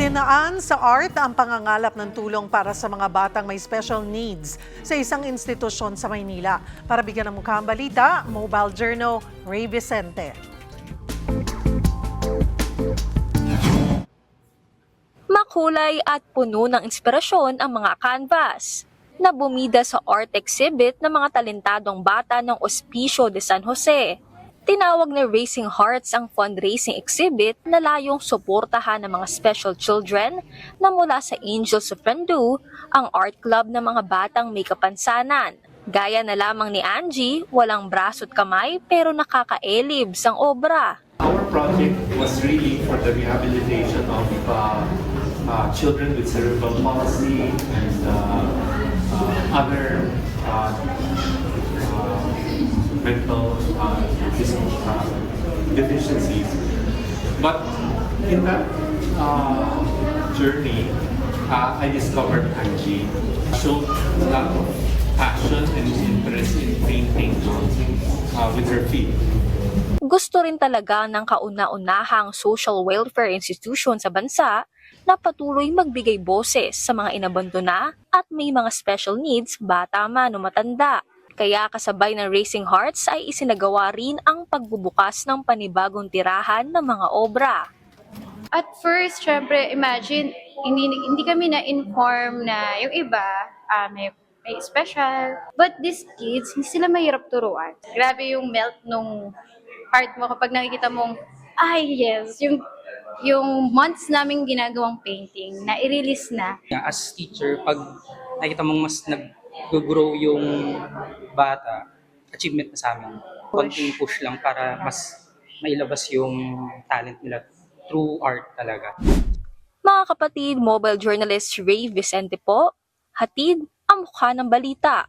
Idinaan sa art ang pangangalap ng tulong para sa mga batang may special needs sa isang institusyon sa Maynila. Para bigyan ng mukha ang balita, Mobile Journal, Ray Vicente. Makulay at puno ng inspirasyon ang mga canvas na bumida sa art exhibit ng mga talentadong bata ng Hospicio de San Jose. Tinawag na Raising Hearts ang fundraising exhibit na layong suportahan ng mga special children na mula sa Angels of Rendu, ang art club ng mga batang may kapansanan. Gaya na lamang ni Angie, walang braso't kamay pero nakakaelibs ang obra. Our project was really for the rehabilitation of children with cerebral palsy and other mental deficiencies. But in that journey, I discovered Angie. Showed a lot of passion and interest in painting with her feet. Gusto rin talaga ng kauna-unahang social welfare institution sa bansa na patuloy magbigay boses sa mga inabandona at may mga special needs, bata man o matanda. Kaya kasabay ng Raising Hearts ay isinagawa rin ang pagbubukas ng panibagong tirahan ng mga obra. At first, syempre, imagine, hindi kami na-inform na yung iba may special. But these kids, hindi sila mahirap turuan. Grabe yung melt nung heart mo kapag nakikita mong, ay yes, yung months naming ginagawang painting na i-release na. As teacher, pag nakita mong mas nag-grow yung bata, achievement na sa amin. Konting push lang para mas mailabas yung talent nila through art talaga. Mga kapatid, mobile journalist Ray Vicente po, hatid ang mukha ng balita.